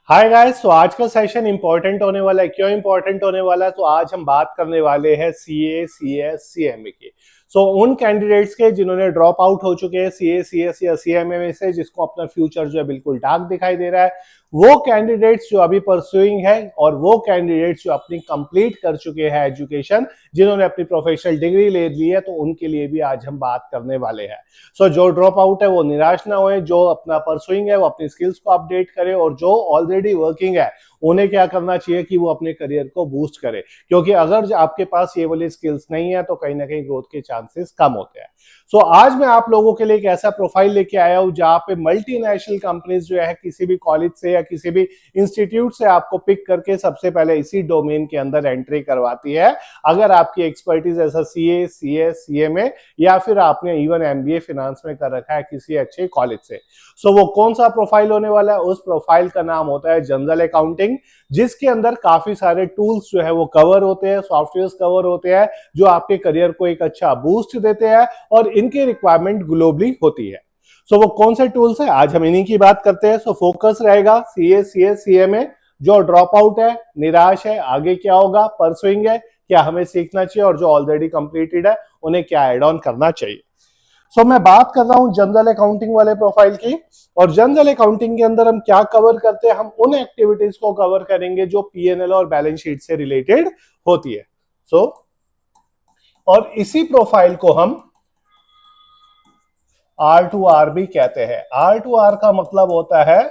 Hi guys. तो आज का सेशन इंपॉर्टेंट होने वाला है। क्यों इंपॉर्टेंट होने वाला है? तो आज हम बात करने वाले हैं सीए, सीएस, सीएमए की। उन कैंडिडेट्स के जिन्होंने ड्रॉप आउट हो चुके हैं सीए, सीएस या सीएमए में से, जिसको अपना फ्यूचर जो है बिल्कुल डार्क दिखाई दे रहा है, वो कैंडिडेट्स जो अभी परसुइंग है और वो कैंडिडेट्स जो अपनी कंप्लीट कर चुके हैं एजुकेशन, जिन्होंने अपनी प्रोफेशनल डिग्री ले ली है, तो उनके लिए भी आज हम बात करने वाले हैं। जो ड्रॉप आउट है वो निराश ना होए, जो अपना परसुइंग है वो अपनी स्किल्स को अपडेट करे, और जो ऑलरेडी वर्किंग है उन्हें क्या करना चाहिए कि वो अपने करियर को बूस्ट करे, क्योंकि अगर आपके पास ये वाली स्किल्स नहीं है तो कहीं ना कहीं ग्रोथ के चांसेस कम होते हैं। आज मैं आप लोगों के लिए एक ऐसा प्रोफाइल लेके आया हूं जहां पे मल्टीनेशनल कंपनीज जो है किसी भी कॉलेज से या किसी भी इंस्टीट्यूट से आपको पिक करके सबसे पहले इसी डोमेन के अंदर एंट्री करवाती है, अगर आपकी एक्सपर्टीज ऐसा सीए, सीएस, सीएमए या फिर आपने इवन एमबीए फाइनेंस में कर रखा है किसी अच्छे कॉलेज से। वो कौन सा प्रोफाइल होने वाला है? उस प्रोफाइल का नाम होता है जनरल अकाउंटिंग, जिसके अंदर काफी सारे टूल्स जो है वो कवर होते हैं, सॉफ्टवेयर कवर होते हैं, जो आपके करियर को एक अच्छा बूस्ट देते हैं और इनकी रिक्वायरमेंट ग्लोबली होती है। वो कौन से टूल्स है, आज हम इन्हीं की बात करते हैं। फोकस रहेगा सीए, सीएस, सीएमए। जो ड्रॉप आउट है, निराश है, आगे क्या होगा, परसुइंग है, क्या हमें सीखना चाहिए, और जो ऑलरेडी कंप्लीटेड है उन्हें क्या एड ऑन करना चाहिए। मैं बात कर रहा हूं जनरल अकाउंटिंग वाले प्रोफाइल की। और जनरल अकाउंटिंग के अंदर हम क्या कवर करते हैं? हम उन एक्टिविटीज को कवर करेंगे जो पीएनएल और बैलेंस शीट से रिलेटेड होती है। और इसी प्रोफाइल को हम R2R भी कहते हैं। R2R का मतलब होता है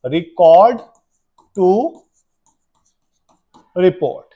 रिकॉर्ड टू रिपोर्ट।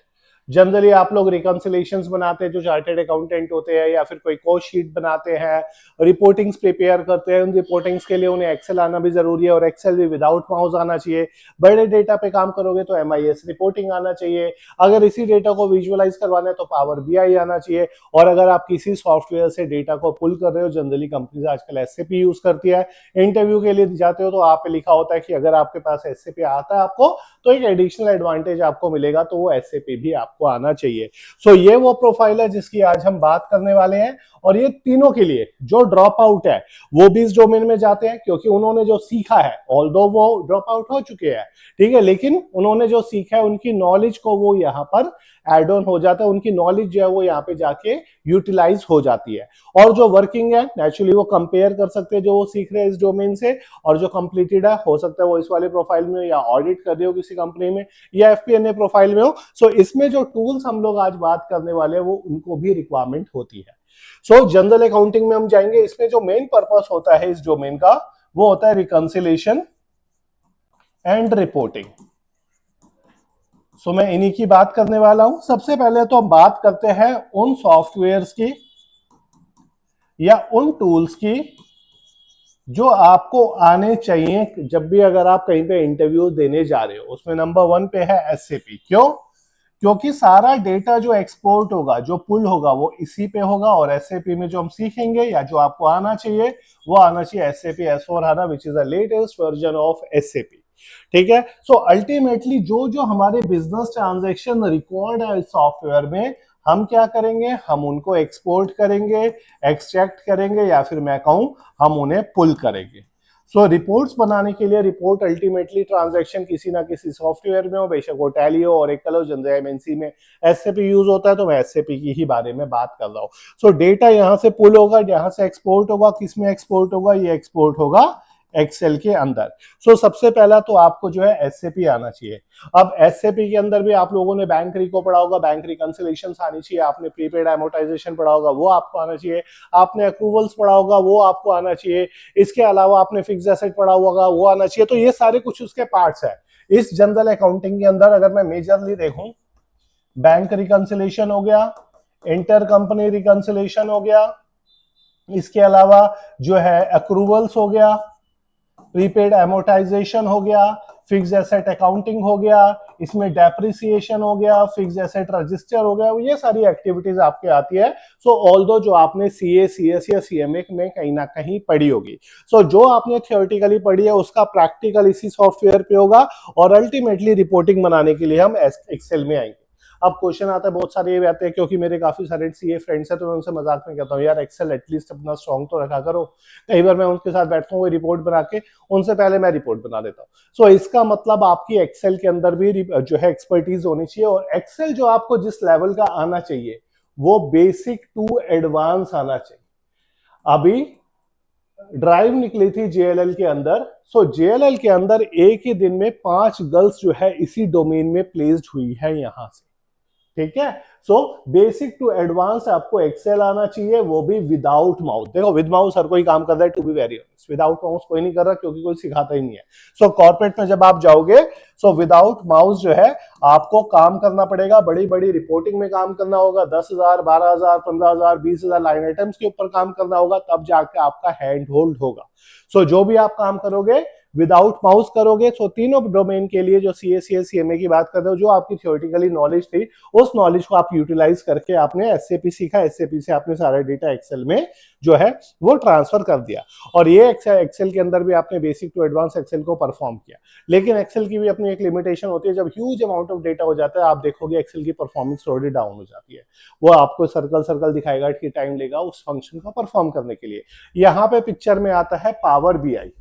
जनरली आप लोग रिकंसिलेशंस बनाते हैं, जो चार्टेड अकाउंटेंट होते हैं, या फिर कोई कोस्ट शीट बनाते हैं, रिपोर्टिंग्स प्रिपेयर करते हैं। उन रिपोर्टिंग्स के लिए उन्हें एक्सेल आना भी जरूरी है, और एक्सेल भी विदाउट माउस आना चाहिए। बड़े डेटा पे काम करोगे तो एमआईएस रिपोर्टिंग आना चाहिए। अगर इसी डेटा को विजुअलाइज करवाना है तो पावर बीआई आना चाहिए। और अगर आप किसी सॉफ्टवेयर से डेटा को पुल कर रहे हो, जनरली कंपनीज आजकल एसएपी यूज करती है। इंटरव्यू के लिए जाते हो तो आप पे लिखा होता है कि अगर आपके पास एसएपी आता है आपको, तो एक एडिशनल एडवांटेज आपको मिलेगा, तो वो एसएपी भी आपको आना चाहिए। ये वो प्रोफाइल है जिसकी आज हम बात करने वाले हैं। और ये तीनों के लिए जो ड्रॉप आउट है वो भी इस डोमेन में जाते हैं, क्योंकि उन्होंने जो सीखा है, ऑल्दो वो ड्रॉप आउट हो चुके हैं, ठीक है, लेकिन उन्होंने जो सीखा है उनकी नॉलेज को वो यहाँ पर एड ऑन हो जाता है। उनकी नॉलेज जो है वो यहाँ पे जाके यूटिलाइज हो जाती है। और जो वर्किंग है, नेचुरली वो कंपेयर कर सकते हैं जो वो सीख रहे हैं इस डोमेन से, और जो कंप्लीटेड है, हो सकता है वो इस वाले प्रोफाइल में, या ऑडिट कर रहे हो किसी कंपनी में, या एफपीएनए प्रोफाइल में हो। इसमें जो टूल्स हम लोग आज बात करने वाले हैं वो उनको भी रिक्वायरमेंट होती है। जनरल अकाउंटिंग में हम जाएंगे। इसमें जो मेन पर्पस होता है इस डोमेन का, वो होता है रिकंसिलेशन एंड रिपोर्टिंग। मैं इन्हीं की बात करने वाला हूं। सबसे पहले तो हम बात करते हैं उन सॉफ्टवेयर्स की या उन टूल्स की जो आपको आने चाहिए जब भी अगर आप कहीं पे इंटरव्यू देने जा रहे हो। उसमें नंबर 1 पे है एसएपी। क्यों? क्योंकि सारा डेटा जो एक्सपोर्ट होगा, जो पुल होगा, वो इसी पे होगा। और एसएपी में जो हम सीखेंगे या जो आपको आना चाहिए, वो आना चाहिए SAP S/4HANA, which is the latest version of SAP. ठीक है। अल्टीमेटली जो जो हमारे बिजनेस ट्रांजैक्शन रिकॉर्ड है सॉफ्टवेयर में, हम क्या करेंगे? हम उनको एक्सपोर्ट करेंगे, एक्सट्रैक्ट करेंगे, या फिर मैं कहूं हम उन्हें पुल करेंगे। रिपोर्ट्स बनाने के लिए, रिपोर्ट अल्टीमेटली ट्रांजैक्शन किसी ना किसी सॉफ्टवेयर में हो, बेशक वो टैली हो, ओरेकल हो, जनरल एमएनसी में एसएपी यूज होता है, तो मैं एसएपी की ही बारे में बात कर रहा हूँ। डेटा यहाँ से पुल होगा, यहाँ से एक्सपोर्ट होगा। किस में एक्सपोर्ट होगा? ये एक्सपोर्ट होगा एक्सेल के अंदर। सबसे पहला तो आपको जो है एसएपी आना चाहिए। अब एसएपी के अंदर भी आप लोगों ने बैंक रिको पढ़ा होगा, बैंक रिकंसिलेशंस आनी चाहिए। आपने प्रीपेड एमोर्टाइजेशन पढ़ा होगा, वो आपको आना चाहिए। आपने अक्रूवल्स पढ़ा होगा, वो आपको आना चाहिए। इसके अलावा आपने फिक्स एसेट पढ़ा होगा, वो आना चाहिए। तो ये सारे कुछ उसके पार्ट्स है। इस जनरल अकाउंटिंग के अंदर अगर मैं मेजरली देखूं, बैंक रिकंसिलेशन हो गया, इंटर कंपनी रिकंसिलेशन हो गया, इसके अलावा जो है अक्रूवल्स हो गया, प्रीपेड एमोर्टाइजेशन हो गया, फिक्स एसेट अकाउंटिंग हो गया, इसमें डेप्रिसिएशन हो गया, फिक्स एसेट रजिस्टर हो गया, ये सारी एक्टिविटीज आपके आती है। ऑल्दो जो आपने सीए, सीएस या सीएमए में कहीं ना कहीं पढ़ी होगी। जो आपने थियोरेटिकली पढ़ी है उसका प्रैक्टिकल इसी सॉफ्टवेयर पे होगा, और अल्टीमेटली रिपोर्टिंग बनाने के लिए हम एक्सेल में आएंगे। अब क्वेश्चन आता है बहुत सारे ये आते हैं, क्योंकि मेरे काफी सारे सीए फ्रेंड्स हैं तो मैं उनसे मजाक में कहता हूँ यार एक्सेल एटलीस्ट अपना स्ट्रॉन्ग तो रखा करो। कई बार मैं उनके साथ बैठता हूँ रिपोर्ट बना के, उनसे पहले मैं रिपोर्ट बना देता हूँ। सो इसका मतलब आपकी एक्सेल के अंदर भी जो है एक्सपर्टीज होनी चाहिए, और एक्सेल जो आपको जिस लेवल का आना चाहिए वो बेसिक टू एडवांस आना चाहिए। अभी ड्राइव निकली थी जेएलएल के अंदर, सो जेएलएल के अंदर एक ही दिन में 5 गर्ल्स जो है इसी डोमेन में प्लेस्ड हुई है यहां से, ठीक है। सो बेसिक टू एडवांस आपको एक्सेल आना चाहिए, वो भी विदाउट माउस। देखो विद माउस हर कोई काम कर रहा है, to be very honest, without mouse कोई नहीं कर रहा क्योंकि कोई सिखाता ही नहीं है। सो कॉर्पोरेट में जब आप जाओगे सो विदाउट माउस जो है आपको काम करना पड़ेगा, बड़ी बड़ी रिपोर्टिंग में काम करना होगा, 10,000 12,000 15,000 20,000 लाइन आइटम्स के ऊपर काम करना होगा, तब जाके आपका हैंड होल्ड होगा। सो जो भी आप काम करोगे विदाउट माउस करोगे। सो तीनों डोमेन के लिए जो सीए सीएस सीएमए की बात करते हो, जो आपकी थियोरेटिकली नॉलेज थी उस नॉलेज को आप यूटिलाइज करके आपने एसएपी सीखा, एसएपी से आपने सारा डेटा एक्सेल में जो है वो ट्रांसफर कर दिया, और ये एक्सेल के अंदर भी आपने बेसिक टू एडवांस एक्सेल को परफॉर्म किया। लेकिन एक्सेल की भी अपनी एक लिमिटेशन होती है, जब ह्यूज अमाउंट ऑफ डेटा हो जाता है आप देखोगे एक्सेल की परफॉर्मेंस थोड़ी डाउन हो जाती है, वो आपको सर्कल सर्कल दिखाएगा कि टाइम लेगा उस फंक्शन को परफॉर्म करने के लिए। यहाँ पे पिक्चर में आता है पावर बीआई,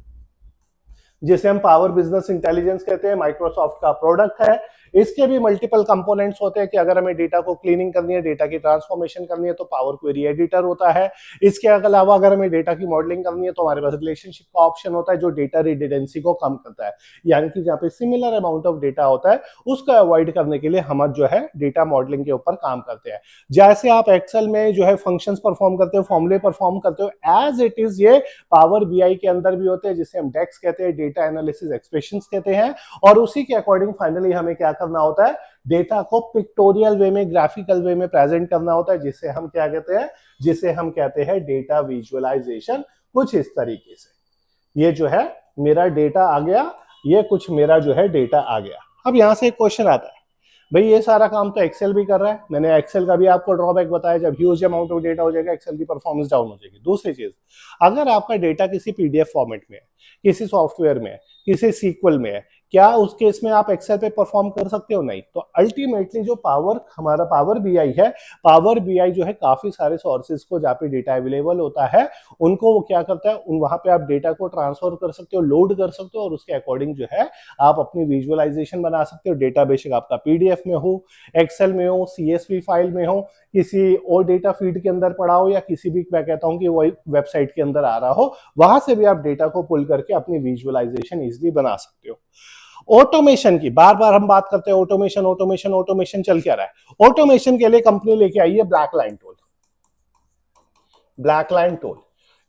जिसे हम पावर बिजनेस इंटेलिजेंस कहते हैं, माइक्रोसॉफ्ट का प्रोडक्ट है। इसके भी मल्टीपल कंपोनेंट्स होते हैं कि अगर हमें डेटा को क्लीनिंग करनी है, डेटा की ट्रांसफॉर्मेशन करनी है तो पावर क्वेरी एडिटर होता है। इसके अलावा अगर हमें डेटा की मॉडलिंग करनी है तो हमारे पास रिलेशनशिप का ऑप्शन होता है जो डेटा रिडंडेंसी को कम करता है, यानी कि जहाँ पे सिमिलर अमाउंट ऑफ डेटा होता है उसको अवॉइड करने के लिए हम जो है डेटा मॉडलिंग के ऊपर काम करते हैं। जैसे आप एक्सेल में जो है फंक्शंस परफॉर्म करते हो, फॉर्मूले परफॉर्म करते हो, एज इट इज ये पावर बीआई के अंदर भी होते हैं, जिसे हम डेक्स कहते हैं, डेटा एनालिसिस एक्सप्रेशंस कहते हैं। और उसी के अकॉर्डिंग फाइनली हमें क्या करना होता है, डेटा को पिक्टोरियल वे में, ग्राफिकल वे में प्रेजेंट करना होता है, जिसे हम क्या कहते हैं, जिसे हम कहते हैं डेटा विजुअलाइजेशन। कुछ इस तरीके से ये जो है मेरा डेटा आ गया, ये कुछ मेरा जो है डेटा आ गया। अब यहां से एक क्वेश्चन आता है, भाई ये सारा काम तो एक्सेल भी कर रहा है, मैंने एक्सेल का भी आपको ड्रॉबैक बताया, जब ह्यूज अमाउंट ऑफ डेटा हो जाएगा एक्सेल की परफॉर्मेंस डाउन हो जाएगी। दूसरी चीज, अगर आपका डेटा किसी पीडीएफ फॉर्मेट में है, किसी सॉफ्टवेयर में है, किसी सीक्वल में है, क्या उस केस में आप एक्सेल पे परफॉर्म कर सकते हो? नहीं। तो अल्टीमेटली जो हमारा पावर बीआई है, पावर बीआई जो है काफी सारे सोर्सेज को जहाँ पे डेटा अवेलेबल होता है उनको वो क्या करता है, वहां पे आप डेटा को ट्रांसफर कर सकते हो, लोड कर सकते हो, और उसके अकॉर्डिंग जो है आप अपनी विजुअलाइजेशन बना सकते हो। डेटा बेशक आपका पीडीएफ में हो, एक्सेल में हो, सीएसवी फाइल में हो, किसी और डेटा फीड के अंदर पड़ा हो, या किसी भी मैं कहता हूं कि वही वेबसाइट के अंदर आ रहा हो, वहां से भी आप डेटा को पुल करके अपनी विजुअलाइजेशन इजीली बना सकते हो। ऑटोमेशन की बार बार हम बात करते हैं, ऑटोमेशन ऑटोमेशन ऑटोमेशन चल क्या रहा है? ऑटोमेशन के लिए कंपनी लेके आई है black line tool. Black line tool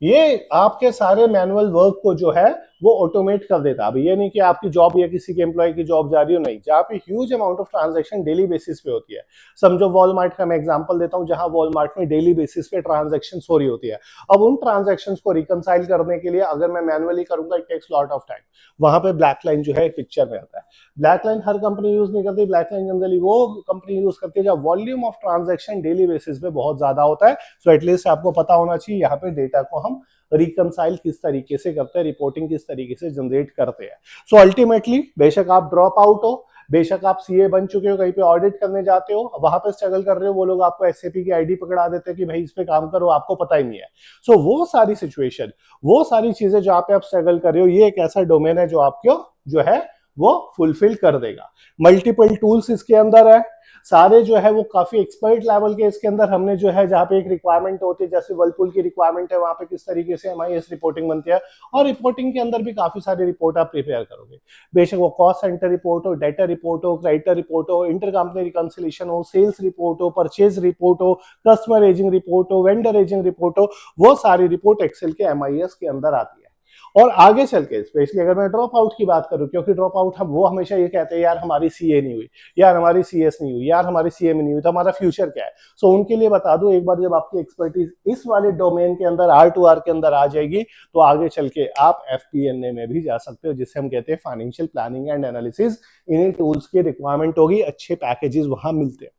ये आपके सारे मैनुअल वर्क को जो है वो ऑटोमेट कर देता है। अब ये नहीं कि आपकी जॉब या किसी के एम्प्लॉय की जॉब जा रही हो, नहीं, जहाँ पे huge amount of transaction daily basis पे होती है। समझो वॉलमार्ट का मैं एग्जांपल देता हूँ, जहाँ वॉलमार्ट में डेली बेसिस पे ट्रांजैक्शन हो रही होती है। अब उन ट्रांजैक्शंस को रिकंसाइल करने के लिए अगर मैं मैनुअली करूंगा it takes lot of time. वहां पे ब्लैक लाइन जो है पिक्चर में आता है। ब्लैक लाइन हर कंपनी यूज नहीं करती, ब्लैक लाइन जनरली वो कंपनी यूज करती है जब volume of transaction daily basis पे बहुत ज्यादा होता है। सो एटलीस्ट आपको पता होना चाहिए यहाँ पे डेटा को हम रिकंसाइल किस तरीके से करते हैं, रिपोर्टिंग किस तरीके से जनरेट करते हैं। सो अल्टीमेटली बेशक आप ड्रॉप आउट हो, बेशक आप सीए बन चुके हो, कहीं पे ऑडिट करने जाते हो, वहां पे स्ट्रगल कर रहे हो, वो लोग आपको एसएपी की आईडी पकड़ा देते हैं कि भाई इस पे काम करो, आपको पता ही नहीं है। सो वो सारी सिचुएशन, वो सारी चीजें जहां पे आप स्ट्रगल कर रहे हो, ये एक ऐसा डोमेन है जो आपको जो है वो फुलफिल कर देगा। मल्टीपल टूल्स इसके अंदर है, सारे जो है वो काफी एक्सपर्ट लेवल के इसके अंदर हमने जो है, जहाँ पे एक रिक्वायरमेंट होती है, जैसे वर्लपूल की रिक्वायरमेंट है, वहां पे किस तरीके से एमआईएस रिपोर्टिंग बनती है, और रिपोर्टिंग के अंदर भी काफी सारी रिपोर्ट आप प्रिपेयर करोगे। बेशक वो कॉस्ट सेंटर रिपोर्ट हो, डेटा रिपोर्ट हो, क्रेडिटर रिपोर्ट हो, इंटर कंपनी रिकंसिलिएशन हो, सेल्स रिपोर्ट हो, परचेज रिपोर्ट हो, कस्टमर एजिंग रिपोर्ट हो, वेंडर एजिंग रिपोर्ट हो, वो सारी रिपोर्ट एक्सेल के एमआईएस के अंदर आती है। और आगे चल के स्पेशली अगर मैं ड्रॉप आउट की बात करूं, क्योंकि ड्रॉप आउट हम वो हमेशा ये कहते हैं यार हमारी सीए नहीं हुई, यार हमारी सीएस नहीं हुई, यार हमारी सीएम नहीं हुई, तो हमारा फ्यूचर क्या है? सो उनके लिए बता दूं, एक बार जब आपकी एक्सपर्टीज इस वाले डोमेन के अंदर R2R के अंदर आ जाएगी तो आगे चल के आप FP&A में भी जा सकते हो, जिसे हम कहते हैं फाइनेंशियल प्लानिंग एंड एनालिसिस। इन्हीं टूल्स की रिक्वायरमेंट होगी, अच्छे पैकेजेस वहां मिलते हैं,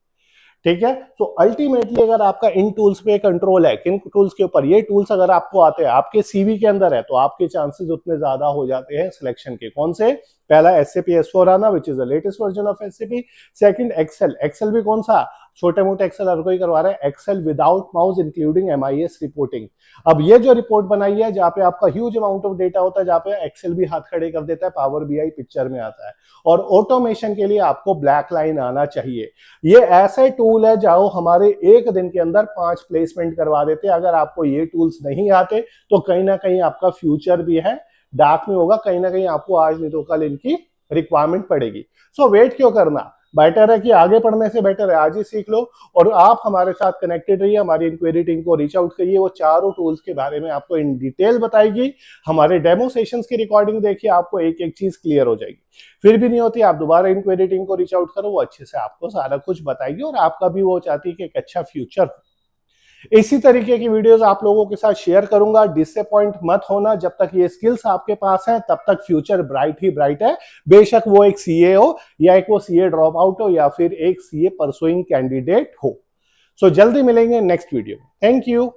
ठीक है। तो अल्टीमेटली अगर आपका इन टूल्स पे कंट्रोल है, किन टूल्स के ऊपर, ये टूल्स अगर आपको आते हैं, आपके सीवी के अंदर है, तो आपके चांसेस उतने ज्यादा हो जाते हैं सिलेक्शन के। कौन से? पहला SAP S/4HANA which is the latest version of SAP। Second Excel, Excel भी कौन सा, छोटे मोटे एक्सेल हर कोई करवा रहा है, Excel without mouse including MIS reporting. अब ये जो रिपोर्ट बनाई है जहां पे आपका ह्यूज अमाउंट ऑफ डेटा होता है, जहां पे एक्सेल भी हाथ खड़े कर देता है, पावर BI पिक्चर में आता है। और ऑटोमेशन के लिए आपको ब्लैक लाइन आना चाहिए। ये ऐसे टूल है जहां हमारे एक दिन के अंदर 5 प्लेसमेंट करवा देते हैं। अगर आपको ये टूल्स नहीं आते तो कहीं ना कहीं आपका फ्यूचर भी है डार्क में होगा, कहीं ना कहीं आपको आज नहीं तो कल इनकी रिक्वायरमेंट पड़ेगी। सो वेट क्यों करना, बेटर है कि आगे पढ़ने से बेटर है आज ही सीख लो। और आप हमारे साथ कनेक्टेड रहिए, हमारी इंक्वायरी टीम को रीच आउट करिए, वो चारों टूल्स के बारे में आपको इन डिटेल बताएगी। हमारे डेमो सेशंस की रिकॉर्डिंग देखिए, आपको एक एक चीज क्लियर हो जाएगी। फिर भी नहीं होती, आप दोबारा इंक्वायरी टीम को रीच आउट करो, वो अच्छे से आपको सारा कुछ बताएगी और आपका भी वो चाहती है कि एक अच्छा फ्यूचर हो। इसी तरीके की वीडियोस आप लोगों के साथ शेयर करूंगा। डिसअपॉइंट मत होना, जब तक ये स्किल्स आपके पास हैं तब तक फ्यूचर ब्राइट ही ब्राइट है। बेशक वो एक CA हो या एक वो CA ड्रॉप आउट हो या फिर एक CA परसुइंग कैंडिडेट हो। सो जल्दी मिलेंगे नेक्स्ट वीडियो में। Thank you.